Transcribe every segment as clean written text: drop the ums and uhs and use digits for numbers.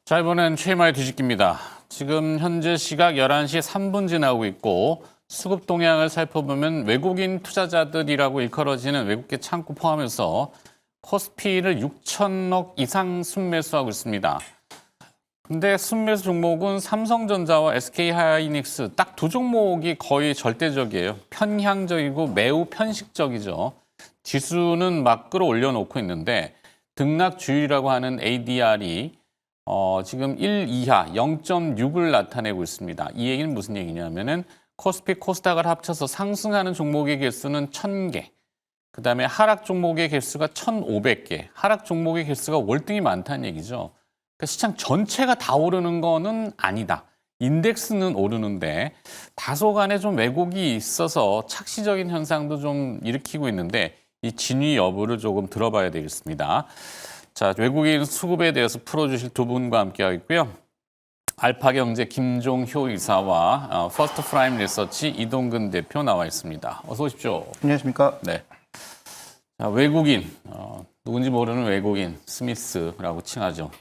자, 이번엔 최희마의 뒤집기입니다. 지금 현재 시각 11시 3분 지나고 있고 수급 동향을 살펴보면 외국인 투자자들이라고 일컬어지는 외국계 창구 포함해서 코스피를 6천억 이상 순매수하고 있습니다. 근데 순매수 종목은 삼성전자와 SK하이닉스 딱 두 종목이 거의 절대적이에요. 편향적이고 매우 편식적이죠. 지수는 막 끌어올려 놓고 있는데 등락 주의라고 하는 ADR이 지금 1 이하 0.6을 나타내고 있습니다. 이 얘기는 무슨 얘기냐면은 코스피, 코스닥을 합쳐서 상승하는 종목의 개수는 1,000개, 그다음에 하락 종목의 개수가 1,500개, 하락 종목의 개수가 월등히 많다는 얘기죠. 그러니까 시장 전체가 다 오르는 거는 아니다. 인덱스는 오르는데 다소간에 좀 왜곡이 있어서 착시적인 현상도 좀 일으키고 있는데 이 진위 여부를 조금 들어봐야 되겠습니다. 자, 외국인 수급에 대해서 풀어주실 두 분과 함께하고 있고요. 알파경제 김종효 이사와 퍼스트 프라임 리서치 이동근 대표 나와 있습니다. 어서 오십시오. 안녕하십니까? 네. 자, 외국인, 누군지 모르는 외국인 스미스라고 칭하죠.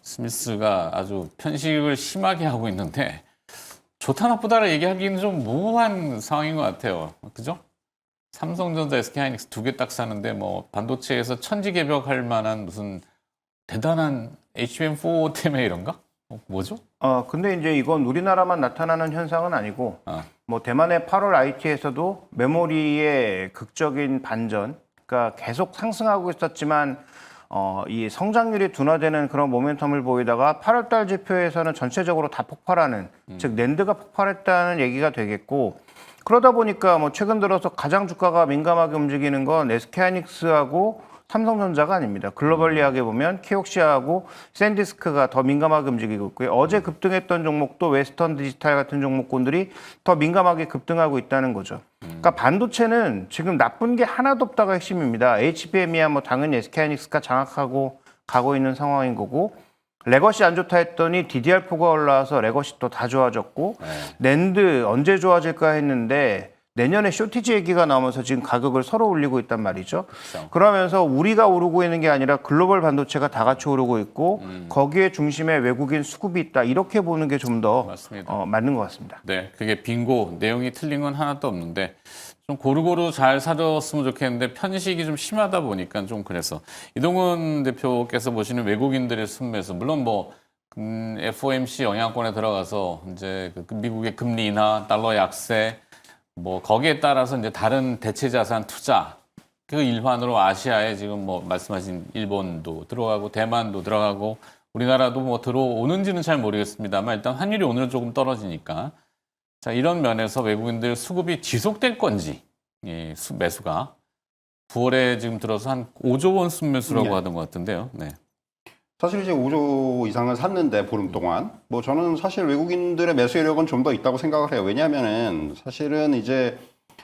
스미스가 아주 편식을 심하게 하고 있는데 좋다 나쁘다를 얘기하기는 좀 모호한 상황인 것 같아요. 그죠? 삼성전자, SK하이닉스 두 개 딱 사는데 뭐 반도체에서 천지개벽할 만한 무슨 대단한 HBM4 때문에 이런가? 뭐죠? 근데 이제 이건 우리나라만 나타나는 현상은 아니고, 뭐 대만의 8월 IT에서도 메모리의 극적인 반전, 그러니까 계속 상승하고 있었지만, 이 성장률이 둔화되는 그런 모멘텀을 보이다가 8월달 지표에서는 전체적으로 다 폭발하는, 즉 낸드가 폭발했다는 얘기가 되겠고, 그러다 보니까 뭐 최근 들어서 가장 주가가 민감하게 움직이는 건 SK하이닉스하고 삼성전자가 아닙니다. 글로벌리하게 보면 키옥시아하고 샌디스크가 더 민감하게 움직이고 있고요. 어제 급등했던 종목도 웨스턴 디지털 같은 종목군들이 더 민감하게 급등하고 있다는 거죠. 그러니까 반도체는 지금 나쁜 게 하나도 없다가 핵심입니다. HBM이야 뭐 당연히 SK하이닉스가 장악하고 가고 있는 상황인 거고, 레거시 안 좋다 했더니 DDR4가 올라와서 레거시 또 다 좋아졌고, 낸드 언제 좋아질까 했는데 내년에 쇼티지 얘기가 나오면서 지금 가격을 서로 올리고 있단 말이죠. 그렇죠. 그러면서 우리가 오르고 있는 게 아니라 글로벌 반도체가 다 같이 오르고 있고, 거기에 중심에 외국인 수급이 있다. 이렇게 보는 게 좀 더 맞는 것 같습니다. 네, 그게 빙고, 내용이 틀린 건 하나도 없는데 좀 고루고루 잘 사줬으면 좋겠는데 편식이 좀 심하다 보니까 좀 그래서 이동훈 대표께서 보시는 외국인들의 순매수, 물론 뭐 FOMC 영향권에 들어가서 이제 그 미국의 금리 인하, 달러 약세, 뭐 거기에 따라서 이제 다른 대체 자산 투자 그 일환으로 아시아에 지금 뭐 말씀하신 일본도 들어가고 대만도 들어가고 우리나라도 뭐 들어오는지는 잘 모르겠습니다만 일단 환율이 오늘은 조금 떨어지니까 자, 이런 면에서 외국인들 수급이 지속될 건지, 예, 매수가 9월에 지금 들어서 한 5조 원 순매수라고 하던 것 같은데요. 네. 사실 이제 5조 이상을 샀는데 보름 동안 뭐 저는 사실 외국인들의 매수력은 좀 더 있다고 생각을 해요. 왜냐하면은 사실은 이제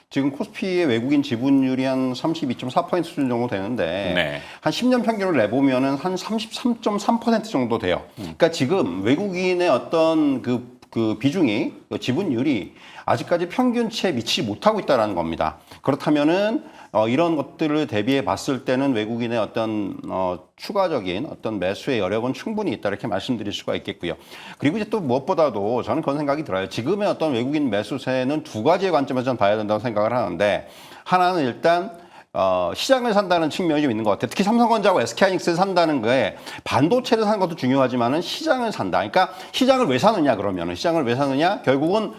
지금 코스피의 외국인 지분율이 한 32.4% 수준 정도 되는데 네. 한 10년 평균을 내보면은 한 33.3% 정도 돼요. 그러니까 지금 외국인의 어떤 그 비중이, 지분율이 아직까지 평균치에 미치지 못하고 있다는 겁니다. 그렇다면은 이런 것들을 대비해 봤을 때는 외국인의 어떤 추가적인 어떤 매수의 여력은 충분히 있다, 이렇게 말씀드릴 수가 있겠고요. 그리고 이제 또 무엇보다도 저는 그런 생각이 들어요. 지금의 어떤 외국인 매수세는 두 가지의 관점에서 저는 봐야 된다고 생각을 하는데, 하나는 일단 시장을 산다는 측면이 좀 있는 것 같아요. 특히 삼성전자하고 SK하이닉스를 산다는 거에 반도체를 사는 것도 중요하지만은 시장을 산다. 그러니까 시장을 왜 사느냐, 그러면은 시장을 왜 사느냐, 결국은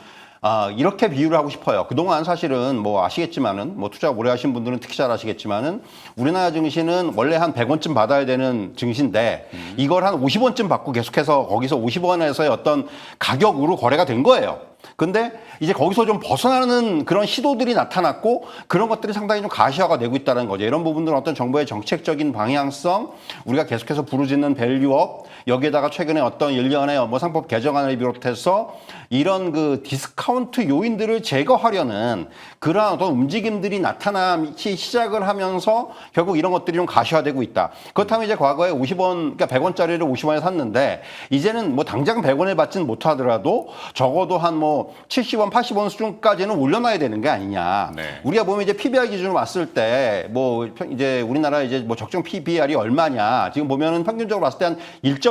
이렇게 비유를 하고 싶어요. 그동안 사실은 뭐 아시겠지만은, 뭐 투자 오래 하신 분들은 특히 잘 아시겠지만은, 우리나라 증시는 원래 한 100원쯤 받아야 되는 증시인데, 이걸 한 50원쯤 받고 계속해서 거기서 50원에서의 어떤 가격으로 거래가 된 거예요. 근데 이제 거기서 좀 벗어나는 그런 시도들이 나타났고, 그런 것들이 상당히 좀 가시화가 되고 있다는 거죠. 이런 부분들은 어떤 정부의 정책적인 방향성, 우리가 계속해서 부르짖는 밸류업, 여기에다가 최근에 어떤 일련의 뭐 상법 개정안을 비롯해서 이런 그 디스카운트 요인들을 제거하려는 그러한 어떤 움직임들이 나타나기 시작을 하면서 결국 이런 것들이 좀 가시화되고 있다. 그렇다면 이제 과거에 50원, 그러니까 100원짜리를 50원에 샀는데, 이제는 뭐 당장 100원에 받지는 못하더라도 적어도 한 뭐 70원, 80원 수준까지는 올려놔야 되는 게 아니냐. 네. 우리가 보면 이제 PBR 기준으로 봤을 때 뭐 이제 우리나라 이제 뭐 적정 PBR이 얼마냐. 지금 보면은 평균적으로 봤을 때 한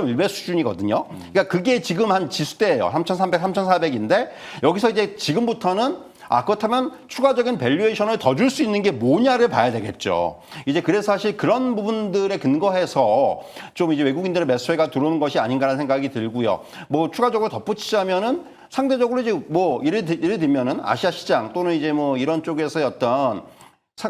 2.1배 수준이거든요. 그러니까 그게 지금 한 지수대예요. 3,300, 3,400인데 여기서 이제 지금부터는 그렇다면 추가적인 밸류에이션을 더 줄 수 있는 게 뭐냐를 봐야 되겠죠. 이제 그래서 사실 그런 부분들에 근거해서 좀 이제 외국인들의 매수세가 들어오는 것이 아닌가라는 생각이 들고요. 뭐 추가적으로 덧붙이자면은 상대적으로 이제 뭐 예를 들면은 아시아 시장 또는 이제 뭐 이런 쪽에서의 어떤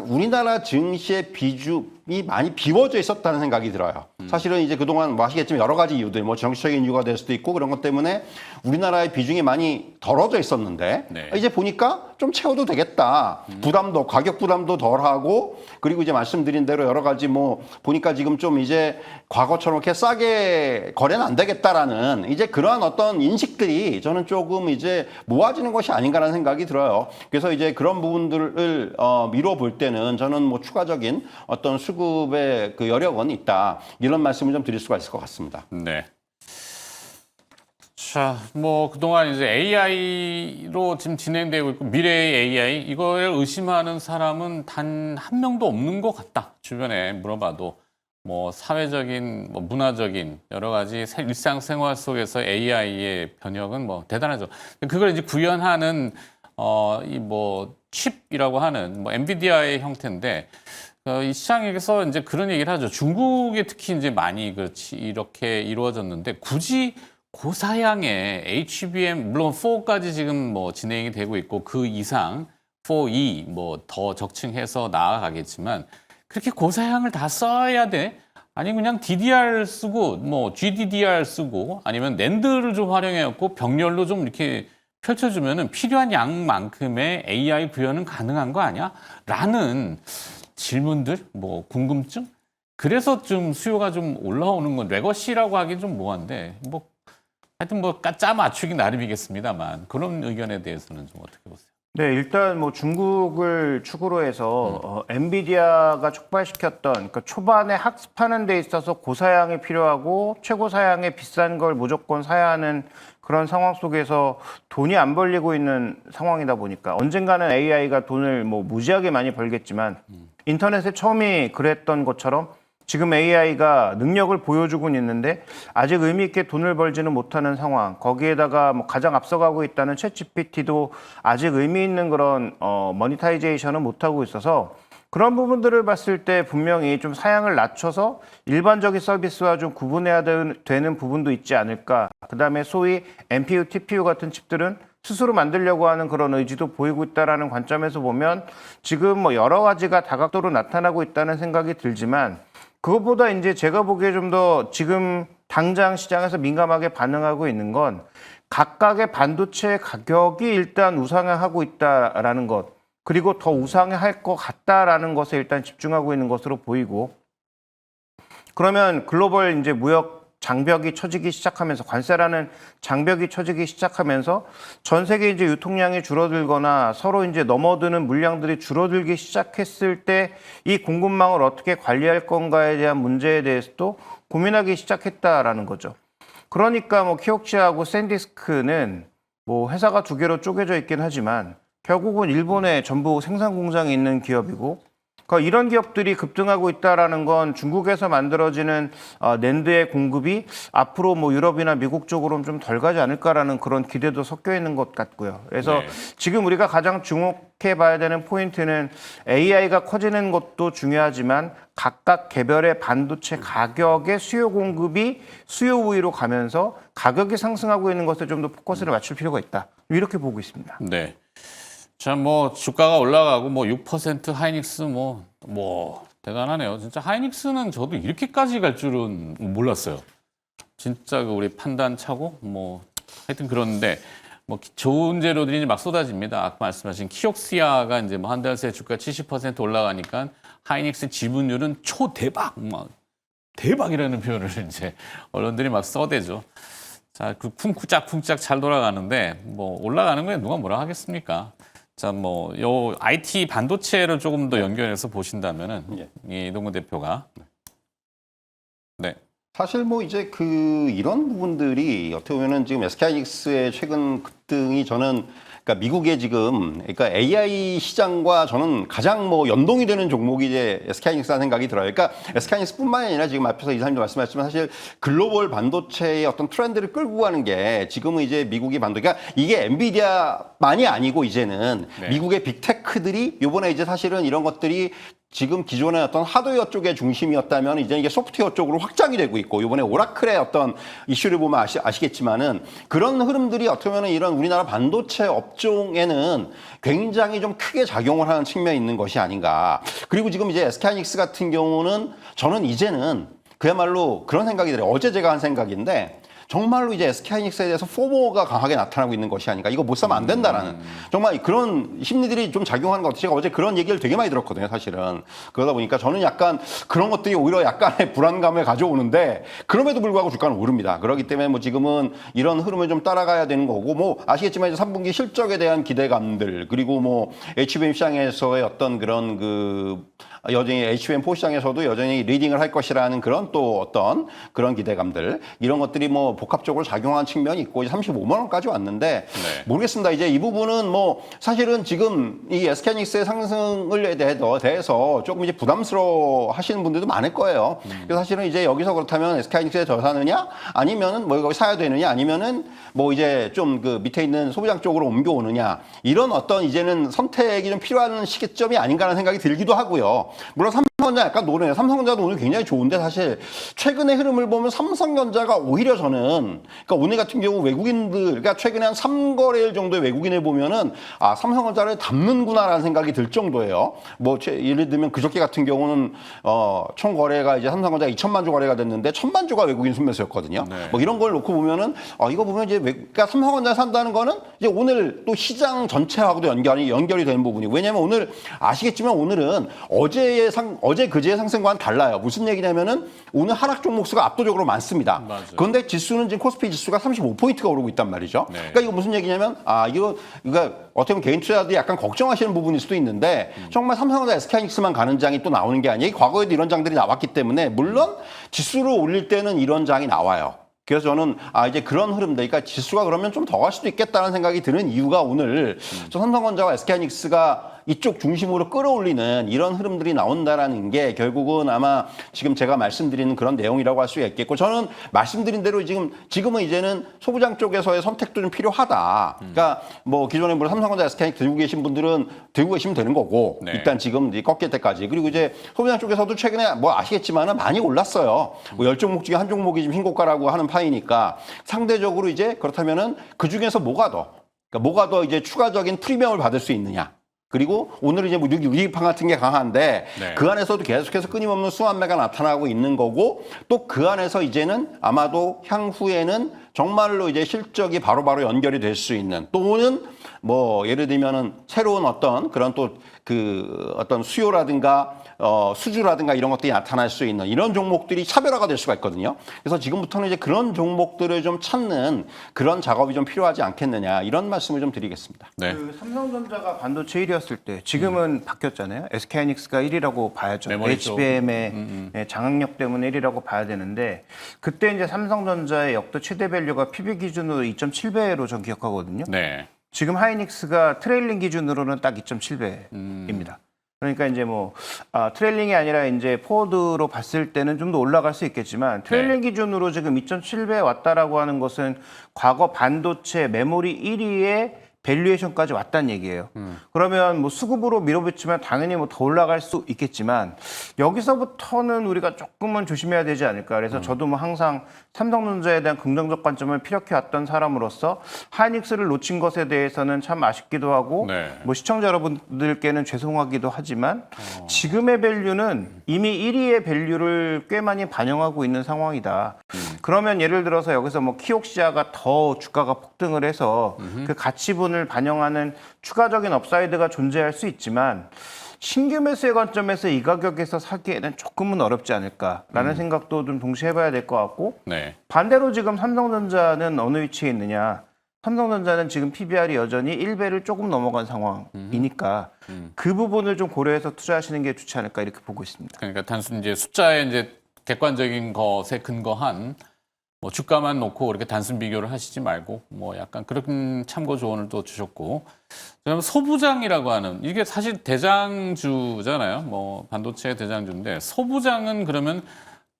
우리나라 증시의 비중이 많이 비워져 있었다는 생각이 들어요. 사실은 이제 그동안 뭐 아시겠지만 여러 가지 이유들, 뭐 정치적인 이유가 될 수도 있고 그런 것 때문에 우리나라의 비중이 많이 덜어져 있었는데 네. 이제 보니까 좀 채워도 되겠다. 부담도, 가격 부담도 덜하고 그리고 이제 말씀드린 대로 여러 가지 뭐 보니까 지금 좀 이제 과거처럼 이렇게 싸게 거래는 안 되겠다라는 이제 그러한 어떤 인식들이 저는 조금 이제 모아지는 것이 아닌가라는 생각이 들어요. 그래서 이제 그런 부분들을 미뤄 볼 때는 저는 뭐 추가적인 어떤 수급의 그 여력은 있다. 이런 말씀을 좀 드릴 수가 있을 것 같습니다. 네. 자, 뭐 그동안 이제 AI로 지금 진행되고 있고 미래의 AI 이걸 의심하는 사람은 단 한 명도 없는 것 같다. 주변에 물어봐도 뭐 사회적인, 뭐 문화적인 여러 가지 일상생활 속에서 AI의 변혁은 뭐 대단하죠. 그걸 이제 구현하는 이 뭐 칩이라고 하는 뭐 엔비디아의 형태인데 이 시장에서 이제 그런 얘기를 하죠. 중국에 특히 이제 많이 그렇지 이렇게 이루어졌는데 굳이 고사양의 HBM 물론 4까지 지금 뭐 진행이 되고 있고 그 이상 4E 뭐 더 적층해서 나아가겠지만 그렇게 고사양을 다 써야 돼? 아니 그냥 DDR 쓰고 뭐 GDDR 쓰고 아니면 낸드를 좀 활용해갖고 병렬로 좀 이렇게 펼쳐주면은 필요한 양만큼의 AI 구현은 가능한 거 아니야? 라는 질문들, 뭐 궁금증? 그래서 좀 수요가 좀 올라오는 건 레거시라고 하긴 좀 뭐한데 뭐 하여튼 뭐 짜 맞추기 나름이겠습니다만 그런 의견에 대해서는 좀 어떻게 보세요? 네, 일단 뭐 중국을 축으로 해서 엔비디아가 촉발시켰던 그러니까 초반에 학습하는 데 있어서 고사양이 필요하고 최고사양의 비싼 걸 무조건 사야 하는 그런 상황 속에서 돈이 안 벌리고 있는 상황이다 보니까 언젠가는 AI가 돈을 뭐 무지하게 많이 벌겠지만 인터넷에 처음이 그랬던 것처럼 지금 AI가 능력을 보여주고는 있는데 아직 의미 있게 돈을 벌지는 못하는 상황. 거기에다가 뭐 가장 앞서가고 있다는 챗GPT도 아직 의미 있는 그런 모니타이제이션은 못하고 있어서 그런 부분들을 봤을 때 분명히 좀 사양을 낮춰서 일반적인 서비스와 좀 구분해야 되는 부분도 있지 않을까. 그다음에 소위 NPU, TPU 같은 칩들은 스스로 만들려고 하는 그런 의지도 보이고 있다는 관점에서 보면 지금 뭐 여러 가지가 다각도로 나타나고 있다는 생각이 들지만 그것보다 이제 제가 보기에 좀 더 지금 당장 시장에서 민감하게 반응하고 있는 건 각각의 반도체 가격이 일단 우상향하고 있다라는 것, 그리고 더 우상향할 것 같다라는 것에 일단 집중하고 있는 것으로 보이고, 그러면 글로벌 이제 무역 장벽이 쳐지기 시작하면서 관세라는 장벽이 쳐지기 시작하면서 전 세계 이제 유통량이 줄어들거나 서로 이제 넘어드는 물량들이 줄어들기 시작했을 때 이 공급망을 어떻게 관리할 건가에 대한 문제에 대해서도 고민하기 시작했다라는 거죠. 그러니까 뭐 키옥시하고 샌디스크는 뭐 회사가 두 개로 쪼개져 있긴 하지만 결국은 일본에 전부 생산 공장이 있는 기업이고 그러니까 이런 기업들이 급등하고 있다라는 건 중국에서 만들어지는 낸드의 공급이 앞으로 뭐 유럽이나 미국 쪽으로는 좀 덜 가지 않을까라는 그런 기대도 섞여 있는 것 같고요. 그래서 지금 우리가 가장 주목해 봐야 되는 포인트는 AI가 커지는 것도 중요하지만 각각 개별의 반도체 가격의 수요 공급이 수요 우위로 가면서 가격이 상승하고 있는 것에 좀 더 포커스를 맞출 필요가 있다. 이렇게 보고 있습니다. 네. 자, 뭐 주가가 올라가고 뭐 6% 하이닉스 뭐 대단하네요. 진짜 하이닉스는 저도 이렇게까지 갈 줄은 몰랐어요. 진짜 그 우리 판단 차고 뭐 하여튼 그런데 뭐 좋은 재료들이 이제 막 쏟아집니다. 아까 말씀하신 키옥시아가 이제 뭐 한 달 새 주가 70% 올라가니까 하이닉스 지분율은 초대박 막 대박이라는 표현을 이제 언론들이 막 써대죠. 자, 그 쿵짝쿵짝 잘 돌아가는데 뭐 올라가는 거에 누가 뭐라 하겠습니까? 자, 뭐 요 IT 반도체를 조금 더 연결해서 보신다면은 이 이동근 대표가 네. 사실 뭐 이제 이런 부분들이 어떻게 보면은 지금 SK하이닉스의 최근 급등이 저는 그러니까 미국의 지금 그러니까 AI 시장과 저는 가장 뭐 연동이 되는 종목이 이제 SK하이닉스라는 생각이 들어요. 그러니까 SK하이닉스뿐만이 아니라 지금 앞에서 이사님도 말씀하셨지만 사실 글로벌 반도체의 어떤 트렌드를 끌고 가는 게 지금은 이제 미국이 그러니까 이게 엔비디아만이 아니고 이제는 네. 미국의 빅테크들이 요번에 이제 사실은 이런 것들이 지금 기존의 어떤 하드웨어 쪽의 중심이었다면 이제 이게 소프트웨어 쪽으로 확장이 되고 있고 이번에 오라클의 어떤 이슈를 보면 아시겠지만은 그런 흐름들이 어떻게 보면 이런 우리나라 반도체 업종에는 굉장히 좀 크게 작용을 하는 측면이 있는 것이 아닌가. 그리고 지금 이제 SK하이닉스 같은 경우는 저는 이제는 그야말로 그런 생각이 들어요. 어제 제가 한 생각인데 정말로 이제 SK하이닉스에 대해서 포모가 강하게 나타나고 있는 것이 아닌가. 이거 못 사면 안 된다라는 정말 그런 심리들이 좀 작용하는 것 같아요. 제가 어제 그런 얘기를 되게 많이 들었거든요, 사실은. 그러다 보니까 저는 약간 그런 것들이 오히려 약간의 불안감을 가져오는데 그럼에도 불구하고 주가는 오릅니다. 그렇기 때문에 뭐 지금은 이런 흐름을 좀 따라가야 되는 거고 뭐 아시겠지만 이제 3분기 실적에 대한 기대감들 그리고 뭐 HBM 시장에서의 어떤 그런 여전히 HBM4 시장에서도 여전히 리딩을 할 것이라는 그런 또 어떤 그런 기대감들 이런 것들이 뭐 복합적으로 작용한 측면이 있고 이제 35만 원까지 왔는데 네. 모르겠습니다. 이제 이 부분은 뭐 사실은 지금 이 SK하이닉스의 상승을 대해서 조금 이제 부담스러워 하시는 분들도 많을 거예요. 그래서 사실은 이제 여기서 그렇다면 SK하이닉스에 더 사느냐 아니면은 뭐 거기 사야 되느냐 아니면은 뭐 이제 좀 밑에 있는 소비장 쪽으로 옮겨오느냐 이런 어떤 이제는 선택이 좀 필요한 시기점이 아닌가라는 생각이 들기도 하고요. 물론 삼성전자 약간 노래요. 삼성전자도 오늘 굉장히 좋은데 사실 최근의 흐름을 보면 삼성전자가 오히려 저는 그러니까 오늘 같은 경우 외국인들 그러니까 최근에 한 3거래일 정도의 외국인을 보면은 아 삼성전자를 담는구나라는 생각이 들 정도예요. 뭐 예를 들면 그저께 같은 경우는 총 거래가 이제 삼성전자 2천만 주 거래가 됐는데 1,000만 주가 외국인 순매수였거든요. 네. 뭐 이런 걸 놓고 보면은 이거 보면 이제 그러니까 삼성전자 산다는 거는 이제 오늘 또 시장 전체하고도 연결이 되는 부분이 왜냐면 오늘 아시겠지만 오늘은 어제 그제의 상승과는 달라요. 무슨 얘기냐면은 오늘 하락 종목 수가 압도적으로 많습니다. 맞아요. 그런데 지수는 지금 코스피 지수가 35포인트가 오르고 있단 말이죠. 네. 그러니까 이거 무슨 얘기냐면 이거 어떻게 보면 개인 투자자들이 약간 걱정하시는 부분일 수도 있는데 정말 삼성전자 SK하이닉스만 가는 장이 또 나오는 게 아니에요. 과거에도 이런 장들이 나왔기 때문에 물론 지수를 올릴 때는 이런 장이 나와요. 그래서 저는 이제 그런 흐름들, 그러니까 지수가 그러면 좀 더 갈 수도 있겠다는 생각이 드는 이유가 오늘 삼성전자와 SK하이닉스가 이쪽 중심으로 끌어올리는 이런 흐름들이 나온다라는 게 결국은 아마 지금 제가 말씀드리는 그런 내용이라고 할 수 있겠고 저는 말씀드린 대로 지금은 이제는 소부장 쪽에서의 선택도 좀 필요하다. 그러니까 뭐 기존에 물론 삼성전자 SK하이닉스 들고 계신 분들은 들고 계시면 되는 거고 네. 일단 지금 꺾일 때까지 그리고 이제 소부장 쪽에서도 최근에 뭐 아시겠지만은 많이 올랐어요. 뭐 10종목 중에 한 종목이 지금 흰고가라고 하는 파이니까 상대적으로 이제 그렇다면은 그 중에서 뭐가 더 이제 추가적인 프리미엄을 받을 수 있느냐. 그리고 오늘 이제 유리판 같은 게 강한데 네. 그 안에서도 계속해서 끊임없는 수완매가 나타나고 있는 거고 또 그 안에서 이제는 아마도 향후에는 정말로 이제 실적이 바로바로 연결이 될 수 있는 또는 뭐 예를 들면은 새로운 어떤 그런 또 어떤 수요라든가 수주라든가 이런 것들이 나타날 수 있는 이런 종목들이 차별화가 될 수가 있거든요. 그래서 지금부터는 이제 그런 종목들을 좀 찾는 그런 작업이 좀 필요하지 않겠느냐 이런 말씀을 좀 드리겠습니다. 네. 삼성전자가 반도체 1위였을 때 지금은 바뀌었잖아요. SK하이닉스가 1위라고 봐야죠. 메모리 쪽. HBM의 장악력 때문에 1위라고 봐야 되는데 그때 이제 삼성전자의 역대 최대 밸류가 PB 기준으로 2.7배로 전 기억하거든요. 네. 지금 하이닉스가 트레일링 기준으로는 딱 2.7배입니다. 그러니까 이제 뭐 트레일링이 아니라 이제 포워드로 봤을 때는 좀 더 올라갈 수 있겠지만 트레일링 기준으로 지금 2.7배에 왔다라고 하는 것은 과거 반도체 메모리 1위의 밸류에이션까지 왔다는 얘기예요. 그러면 뭐 수급으로 밀어붙이면 당연히 뭐 더 올라갈 수 있겠지만 여기서부터는 우리가 조금은 조심해야 되지 않을까. 그래서 저도 뭐 항상 삼성전자에 대한 긍정적 관점을 피력해 왔던 사람으로서 하이닉스를 놓친 것에 대해서는 참 아쉽기도 하고 네. 뭐 시청자 여러분들께는 죄송하기도 하지만 지금의 밸류는 이미 1위의 밸류를 꽤 많이 반영하고 있는 상황이다. 그러면 예를 들어서 여기서 뭐 키옥시아가 더 주가가 폭등을 해서 그 가치분을 반영하는 추가적인 업사이드가 존재할 수 있지만 신규 매수의 관점에서 이 가격에서 사기에는 조금은 어렵지 않을까라는 생각도 좀 동시에 해봐야 될 것 같고 네. 반대로 지금 삼성전자는 어느 위치에 있느냐. 삼성전자는 지금 PBR이 여전히 1배를 조금 넘어간 상황이니까 그 부분을 좀 고려해서 투자하시는 게 좋지 않을까 이렇게 보고 있습니다. 그러니까 단순히 이제 숫자에 이제 객관적인 것에 근거한 뭐 주가만 놓고 그렇게 단순 비교를 하시지 말고 뭐 약간 그런 참고 조언을 또 주셨고, 그다음에 소부장이라고 하는 이게 사실 대장주잖아요. 뭐 반도체 대장주인데 소부장은 그러면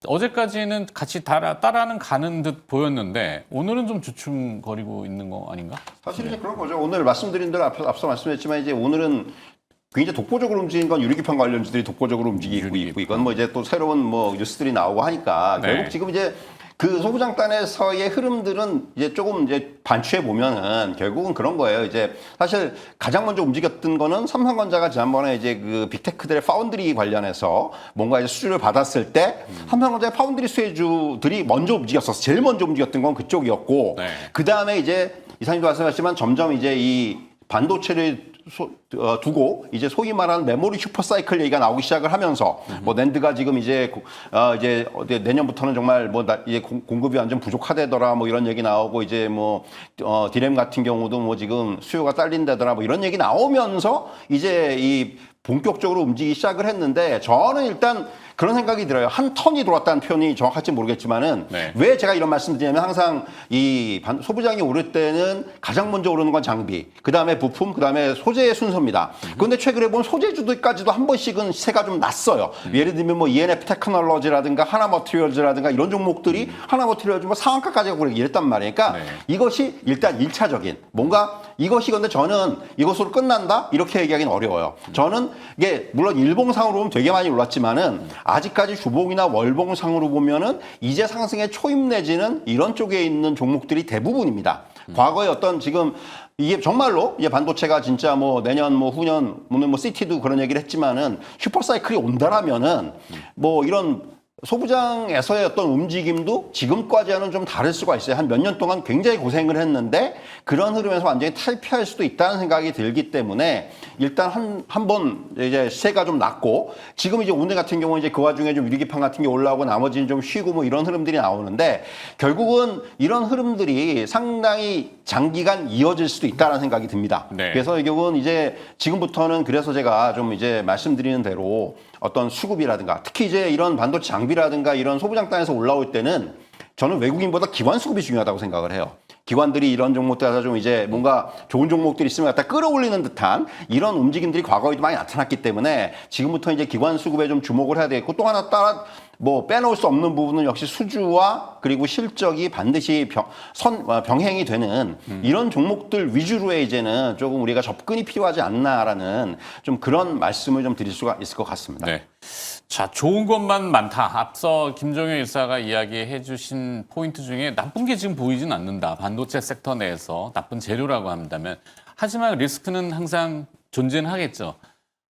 어제까지는 같이 따라는 가는 듯 보였는데 오늘은 좀 주춤거리고 있는 거 아닌가? 사실 이제 그런 거죠. 오늘 말씀드린 대로 앞서 말씀드렸지만 이제 오늘은 굉장히 독보적으로 움직인 건 유리기판 관련주들이 독보적으로 움직이고 있고, 이건 뭐 이제 또 새로운 뭐 뉴스들이 나오고 하니까 네. 결국 지금 이제 그 소부장단에서의 흐름들은 이제 조금 이제 반추해 보면은 결국은 그런 거예요. 이제 사실 가장 먼저 움직였던 거는 삼성전자가 지난번에 이제 그 빅테크들의 파운드리 관련해서 뭔가 이제 수주를 받았을 때 삼성전자의 파운드리 수혜주들이 먼저 움직였었어. 제일 먼저 움직였던 건 그쪽이었고, 네. 그 다음에 이제 이사님도 말씀하셨지만 점점 이제 이 반도체를 두고 이제 소위 말하는 메모리 슈퍼사이클 얘기가 나오기 시작을 하면서 뭐 낸드가 지금 이제 내년부터는 정말 뭐 이제 공급이 완전 부족하대더라 뭐 이런 얘기 나오고, 이제 뭐 디램 같은 경우도 뭐 지금 수요가 딸린다더라 뭐 이런 얘기 나오면서 이제 이 본격적으로 움직이기 시작을 했는데, 저는 일단 그런 생각이 들어요. 한 턴이 돌았다는 표현이 정확할지 모르겠지만은 네. 왜 제가 이런 말씀 드리냐면, 항상 이 소부장이 오를 때는 가장 먼저 오르는 건 장비, 그 다음에 부품, 그 다음에 소재의 순서입니다. 그런데 최근에 보면 소재주들까지도 한 번씩은 시세가 좀 났어요. 예를 들면 뭐 ENF 테크놀로지라든가 하나 머티리얼즈라든가 이런 종목들이 하나 머티리얼즈 뭐 상한가까지 가고 이랬단 말이에요. 그러니까 네. 이것이 일단 1차적인 뭔가 이것이, 근데 저는 이것으로 끝난다 이렇게 얘기하기는 어려워요. 저는 이게 물론 일봉상으로 보면 되게 많이 올랐지만은 아직까지 주봉이나 월봉상으로 보면은 이제 상승의 초입 내지는 이런 쪽에 있는 종목들이 대부분입니다. 과거에 어떤 지금 이게 정말로 이제 반도체가 진짜 뭐 내년 뭐 후년 뭐 CT도 그런 얘기를 했지만은 슈퍼사이클이 온다라면은 뭐 이런 소부장에서의 어떤 움직임도 지금까지와는 좀 다를 수가 있어요. 한 몇 년 동안 굉장히 고생을 했는데 그런 흐름에서 완전히 탈피할 수도 있다는 생각이 들기 때문에 일단 한 번 이제 시세가 좀 낮고, 지금 이제 오늘 같은 경우는 이제 그 와중에 좀 유리기판 같은 게 올라오고 나머지는 좀 쉬고 뭐 이런 흐름들이 나오는데, 결국은 이런 흐름들이 상당히 장기간 이어질 수도 있다는 생각이 듭니다. 네. 그래서 결국은 이제 지금부터는, 그래서 제가 좀 이제 말씀드리는 대로 어떤 수급이라든가 특히 이제 이런 반도체 장비라든가 이런 소부장단에서 올라올 때는 저는 외국인보다 기관 수급이 중요하다고 생각을 해요. 기관들이 이런 종목들에서 좀 이제 뭔가 좋은 종목들이 있으면 갖다 끌어올리는 듯한 이런 움직임들이 과거에도 많이 나타났기 때문에 지금부터 이제 기관 수급에 좀 주목을 해야 되겠고, 또 하나 따라 뭐 빼놓을 수 없는 부분은 역시 수주와 그리고 실적이 반드시 병행이 되는 이런 종목들 위주로의 이제는 조금 우리가 접근이 필요하지 않나라는 좀 그런 말씀을 좀 드릴 수가 있을 것 같습니다. 네. 자, 좋은 것만 많다. 앞서 김종현 일사가 이야기해 주신 포인트 중에 나쁜 게 지금 보이진 않는다. 반도체 섹터 내에서 나쁜 재료라고 한다면. 하지만 리스크는 항상 존재는 하겠죠.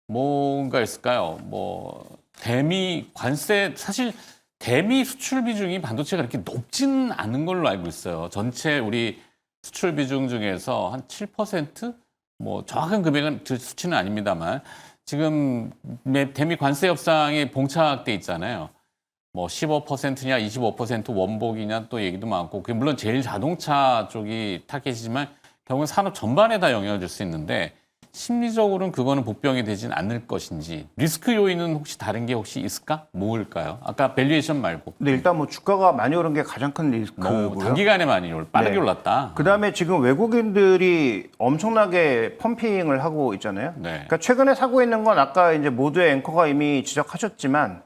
뭔가 있을까요? 뭐 대미 관세, 사실 대미 수출 비중이 반도체가 그렇게 높지는 않은 걸로 알고 있어요. 전체 우리 수출 비중 중에서 한 7%? 뭐 정확한 금액은 수치는 아닙니다만 지금 대미 관세 협상에 봉착돼 있잖아요. 뭐 15%냐 25% 원복이냐 또 얘기도 많고, 그게 물론 제일 자동차 쪽이 타겟이지만 결국은 산업 전반에 다 영향을 줄 수 있는데, 심리적으로는 그거는 복병이 되진 않을 것인지, 리스크 요인은 혹시 다른 게 혹시 있을까? 뭐일까요? 아까 밸류에이션 말고. 근데 일단 뭐 주가가 많이 오른 게 가장 큰 리스크고요. 단기간에 많이 빠르게 네. 올랐다. 그다음에 지금 외국인들이 엄청나게 펌핑을 하고 있잖아요. 네. 그러니까 최근에 사고 있는 건 아까 이제 모두의 앵커가 이미 지적하셨지만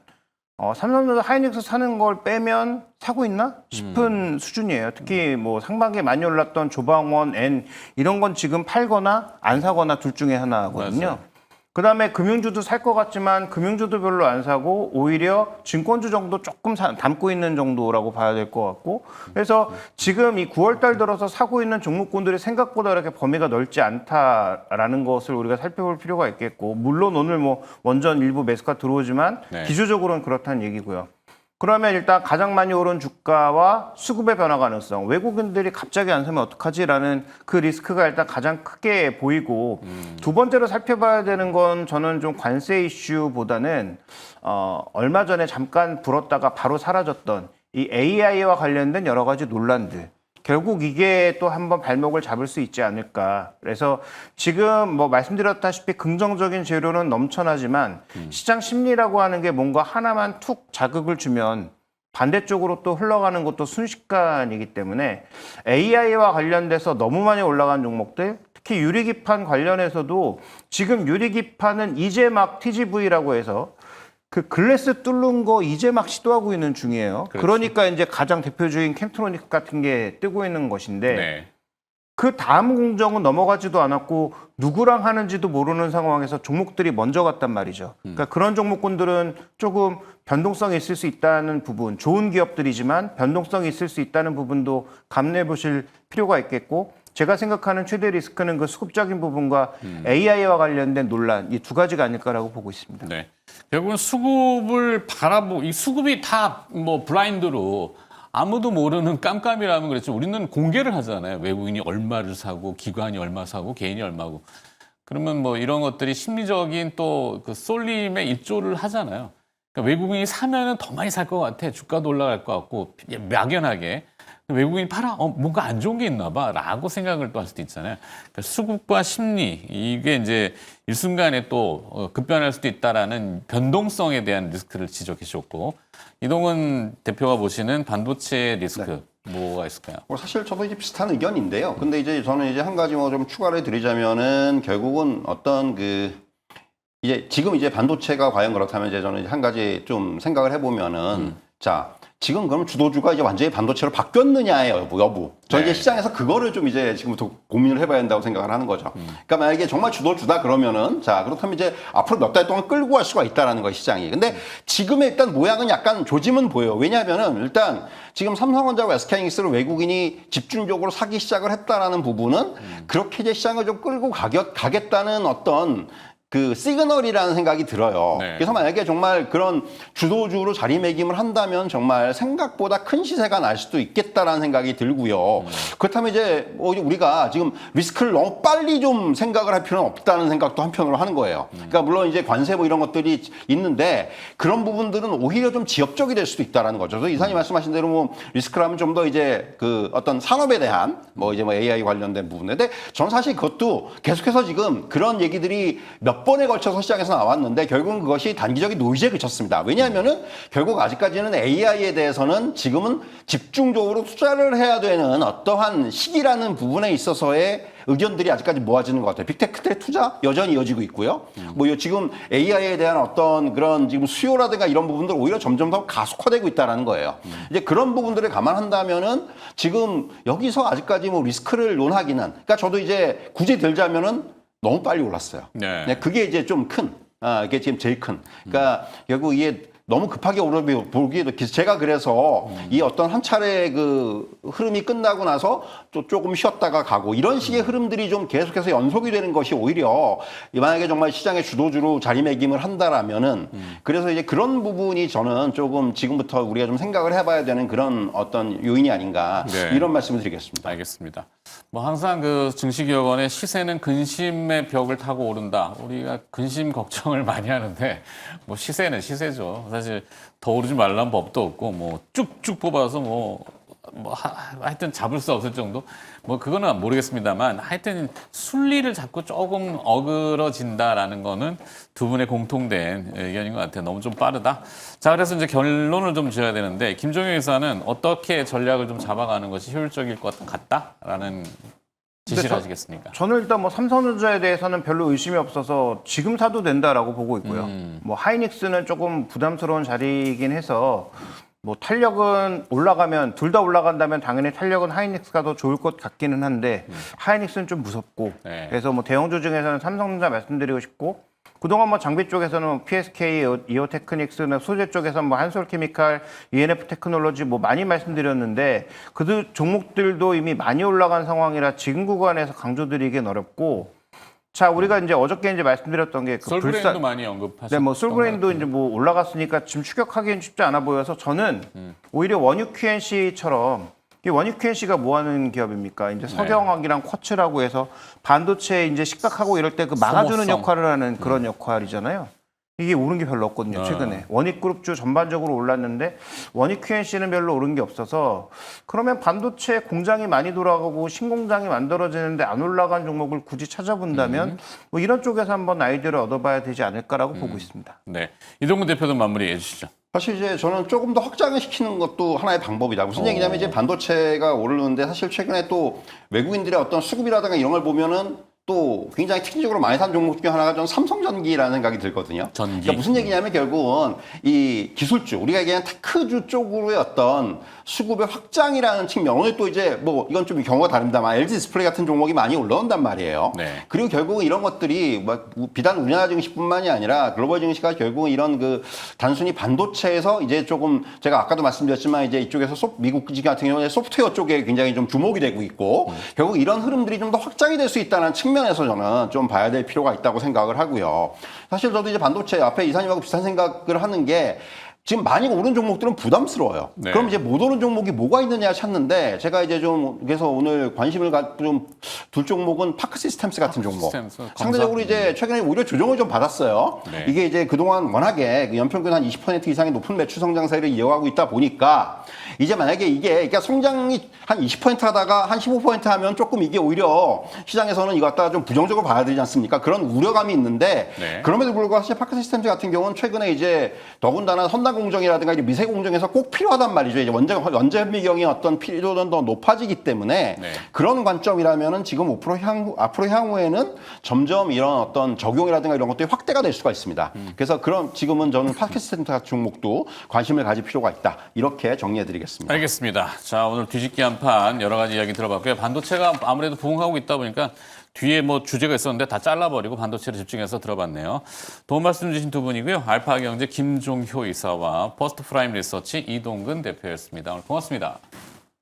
삼성전자 하이닉스 사는 걸 빼면 사고 있나 싶은 수준이에요. 특히 뭐 상반기에 많이 올랐던 조방원, N 이런 건 지금 팔거나 안 사거나 둘 중에 하나거든요. 맞아요. 그다음에 금융주도 살 것 같지만 금융주도 별로 안 사고 오히려 증권주 정도 조금 담고 있는 정도라고 봐야 될 것 같고, 그래서 지금 이 9월 달 들어서 사고 있는 종목군들이 생각보다 이렇게 범위가 넓지 않다라는 것을 우리가 살펴볼 필요가 있겠고, 물론 오늘 뭐 원전 일부 매수가 들어오지만 네. 기조적으로는 그렇다는 얘기고요. 그러면 일단 가장 많이 오른 주가와 수급의 변화 가능성, 외국인들이 갑자기 안 사면 어떡하지라는 그 리스크가 일단 가장 크게 보이고, 두 번째로 살펴봐야 되는 건 저는 좀 관세 이슈보다는 얼마 전에 잠깐 불었다가 바로 사라졌던 이 AI와 관련된 여러 가지 논란들. 결국 이게 또 한번 발목을 잡을 수 있지 않을까. 그래서 지금 뭐 말씀드렸다시피 긍정적인 재료는 넘쳐나지만 시장 심리라고 하는 게 뭔가 하나만 툭 자극을 주면 반대쪽으로 또 흘러가는 것도 순식간이기 때문에 AI와 관련돼서 너무 많이 올라간 종목들, 특히 유리기판 관련해서도 지금 유리기판은 이제 막 TGV라고 해서 그 글래스 뚫는 거 이제 막 시도하고 있는 중이에요. 그렇죠. 그러니까 이제 가장 대표적인 캠트로닉 같은 게 뜨고 있는 것인데 네. 그 다음 공정은 넘어가지도 않았고 누구랑 하는지도 모르는 상황에서 종목들이 먼저 갔단 말이죠. 그러니까 그런 종목군들은 조금 변동성이 있을 수 있다는 부분, 좋은 기업들이지만 변동성이 있을 수 있다는 부분도 감내해 보실 필요가 있겠고, 제가 생각하는 최대 리스크는 그 수급적인 부분과 AI와 관련된 논란, 이 두 가지가 아닐까라고 보고 있습니다. 네. 결국은 수급을 이 수급이 다 뭐 블라인드로 아무도 모르는 깜깜이라면 그랬죠. 우리는 공개를 하잖아요. 외국인이 얼마를 사고, 기관이 얼마 사고, 개인이 얼마고. 그러면 뭐 이런 것들이 심리적인 또 그 쏠림에 입조를 하잖아요. 그러니까 외국인이 사면은 더 많이 살 것 같아. 주가도 올라갈 것 같고, 막연하게. 외국인이 팔아? 뭔가 안 좋은 게 있나 봐. 라고 생각을 또 할 수도 있잖아요. 그러니까 수급과 심리, 이게 이제 일순간에 또 급변할 수도 있다라는 변동성에 대한 리스크를 지적해 주셨고, 이동훈 대표가 보시는 반도체 리스크, 뭐가 있을까요? 사실 저도 이제 비슷한 의견인데요. 근데 이제 저는 이제 한 가지 뭐 좀 추가를 드리자면은 결국은 어떤 이제 지금 이제 반도체가 과연 그렇다면 이제 저는 이제 한 가지 좀 생각을 해보면은 자, 지금 그럼 주도주가 이제 완전히 반도체로 바뀌었느냐의 여부. 저 이제 네. 시장에서 그거를 좀 이제 지금부터 고민을 해봐야 한다고 생각을 하는 거죠. 그러니까 만약에 정말 주도주다 그러면은 자, 그렇다면 이제 앞으로 몇 달 동안 끌고 갈 수가 있다라는 거예요, 시장이. 근데 지금의 일단 모양은 약간 조짐은 보여요. 왜냐하면은 일단 지금 삼성전자와 SK하이닉스를 외국인이 집중적으로 사기 시작을 했다라는 부분은 그렇게 이제 시장을 좀 끌고 가겠다는 어떤 그 시그널이라는 생각이 들어요. 네. 그래서 만약에 정말 그런 주도주로 자리매김을 한다면 정말 생각보다 큰 시세가 날 수도 있겠다라는 생각이 들고요. 그렇다면 이제 우리가 지금 리스크를 너무 빨리 좀 생각을 할 필요는 없다는 생각도 한편으로 하는 거예요. 그러니까 물론 이제 관세 뭐 이런 것들이 있는데 그런 부분들은 오히려 좀 지엽적이 될 수도 있다라는 거죠. 그래서 이사님 말씀하신 대로 뭐 리스크라면 좀 더 이제 그 어떤 산업에 대한 뭐 이제 뭐 AI 관련된 부분인데 저는 사실 그것도 계속해서 지금 그런 얘기들이 몇 번에 걸쳐서 시장에서 나왔는데 결국은 그것이 단기적인 노이즈에 그쳤습니다. 왜냐하면은 결국 아직까지는 AI에 대해서는 지금은 집중적으로 투자를 해야 되는 어떠한 시기라는 부분에 있어서의 의견들이 아직까지 모아지는 것 같아요. 빅테크의 투자 여전히 이어지고 있고요. 뭐 지금 AI에 대한 어떤 그런 지금 수요라든가 이런 부분들 오히려 점점 더 가속화되고 있다라는 거예요. 이제 그런 부분들을 감안한다면은 지금 여기서 아직까지 뭐 리스크를 논하기는, 그러니까 저도 이제 굳이 들자면은 너무 빨리 올랐어요. 네. 그게 이제 좀 큰, 이게 지금 제일 큰. 그러니까 결국 이게 너무 급하게 오르기에도 제가 그래서 이 어떤 한 차례 그 흐름이 끝나고 나서 또 조금 쉬었다가 가고 이런 식의 흐름들이 좀 계속해서 연속이 되는 것이 오히려 만약에 정말 시장의 주도주로 자리매김을 한다라면은 그래서 이제 그런 부분이 저는 조금 지금부터 우리가 좀 생각을 해봐야 되는 그런 어떤 요인이 아닌가 네. 이런 말씀을 드리겠습니다. 알겠습니다. 뭐 항상 그 증시기업원의 시세는 근심의 벽을 타고 오른다. 우리가 근심 걱정을 많이 하는데 뭐 시세는 시세죠. 사실 더 오르지 말라는 법도 없고 뭐 쭉쭉 뽑아서 하여튼 잡을 수 없을 정도? 뭐 그거는 모르겠습니다만 하여튼 순리를 잡고 조금 어그러진다라는 거는 두 분의 공통된 의견인 것 같아요. 너무 좀 빠르다. 자, 그래서 이제 결론을 좀 지어야 되는데 김종영 의사는 어떻게 전략을 좀 잡아가는 것이 효율적일 것 같다라는 지시를 하시겠습니까? 저는 일단 뭐 삼성전자에 대해서는 별로 의심이 없어서 지금 사도 된다라고 보고 있고요. 뭐 하이닉스는 조금 부담스러운 자리이긴 해서 뭐 탄력은 올라가면 둘 다 올라간다면 당연히 탄력은 하이닉스가 더 좋을 것 같기는 한데 하이닉스는 좀 무섭고 네. 그래서 뭐 대형주 중에서는 삼성전자 말씀드리고 싶고 그동안 뭐 장비 쪽에서는 PSK, 이오테크닉스나 소재 쪽에서 뭐 한솔케미칼, ENF 테크놀로지 뭐 많이 말씀드렸는데 그 종목들도 이미 많이 올라간 상황이라 지금 구간에서 강조드리기는 어렵고 자 우리가 이제 어저께 이제 말씀드렸던 게 그 솔브레인도 많이 언급하셨던 네, 뭐 솔브레인도 이제 뭐 올라갔으니까 지금 추격하기는 쉽지 않아 보여서 저는 오히려 원유 QNC처럼 이 원유 QNC가 뭐 하는 기업입니까? 이제 석영학이랑 쿼츠라고 해서 반도체 이제 식박하고 이럴 때 그 막아주는 소모성. 역할을 하는 그런 역할이잖아요. 이게 오른 게 별로 없거든요, 최근에. 원익그룹주 전반적으로 올랐는데 원익 QNC는 별로 오른 게 없어서 그러면 반도체 공장이 많이 돌아가고 신공장이 만들어지는데 안 올라간 종목을 굳이 찾아본다면 뭐 이런 쪽에서 한번 아이디어를 얻어봐야 되지 않을까라고 보고 있습니다. 네, 이동근 대표도 마무리해 주시죠. 사실 이제 저는 조금 더 확장을 시키는 것도 하나의 방법이다. 무슨 얘기냐면 이제 반도체가 오르는데 사실 최근에 또 외국인들의 어떤 수급이라든가 이런 걸 보면은 또 굉장히 특징적으로 많이 산 종목 중에 하나가 전 삼성전기라는 생각이 들거든요. 전기. 그러니까 무슨 얘기냐면 결국은 이 기술주, 우리가 얘기하는 테크주 쪽으로의 어떤 수급의 확장이라는 측면. 오늘 또 이제 뭐 이건 좀 경우가 다릅니다만 LG 디스플레이 같은 종목이 많이 올라온단 말이에요. 네. 그리고 결국은 이런 것들이 뭐 비단 우리나라 증시뿐만이 아니라 글로벌 증시가 결국은 이런 그 단순히 반도체에서 이제 조금 제가 아까도 말씀드렸지만 이제 이쪽에서 미국 같은 경우에 소프트웨어 쪽에 굉장히 좀 주목이 되고 있고 결국 이런 흐름들이 좀 더 확장이 될 수 있다는 측면에서 저는 좀 봐야 될 필요가 있다고 생각을 하고요. 사실 저도 이제 반도체 앞에 이사님하고 비슷한 생각을 하는 게 지금 많이 오른 종목들은 부담스러워요. 네. 그럼 이제 못 오른 종목이 뭐가 있느냐 찾는데 제가 이제 좀 그래서 오늘 관심을 좀 둘 종목은 파크 시스템스 같은 종목. 시스템스, 상대적으로 이제 최근에 오히려 조정을 좀 받았어요. 네. 이게 이제 그동안 워낙에 그 연평균 한 20% 이상의 높은 매출 성장세를 이어가고 있다 보니까 이제 만약에 이게 그러니까 성장이 한 20% 하다가 한 15% 하면 조금 이게 오히려 시장에서는 이거 갖다가 좀 부정적으로 봐야 되지 않습니까? 그런 우려감이 있는데 네. 그럼에도 불구하고 사실 파크 시스템즈 같은 경우는 최근에 이제 더군다나 선단 공정이라든가 이제 미세 공정에서 꼭 필요하단 말이죠. 이제 원재 현미경의 어떤 필요는 더 높아지기 때문에 네. 그런 관점이라면은 지금 앞으로 향후에는 점점 이런 어떤 적용이라든가 이런 것들이 확대가 될 수가 있습니다. 그래서 그런 지금은 저는 파크 시스템즈 같은 종목도 관심을 가질 필요가 있다. 이렇게 정리해드리겠습니다. 알겠습니다. 자, 오늘 뒤집기 한 판 여러 가지 이야기 들어봤고요. 반도체가 아무래도 부흥하고 있다 보니까 뒤에 뭐 주제가 있었는데 다 잘라버리고 반도체를 집중해서 들어봤네요. 도움 말씀 주신 두 분이고요. 알파경제 김종효 이사와 퍼스트 프라임 리서치 이동근 대표였습니다. 오늘 고맙습니다.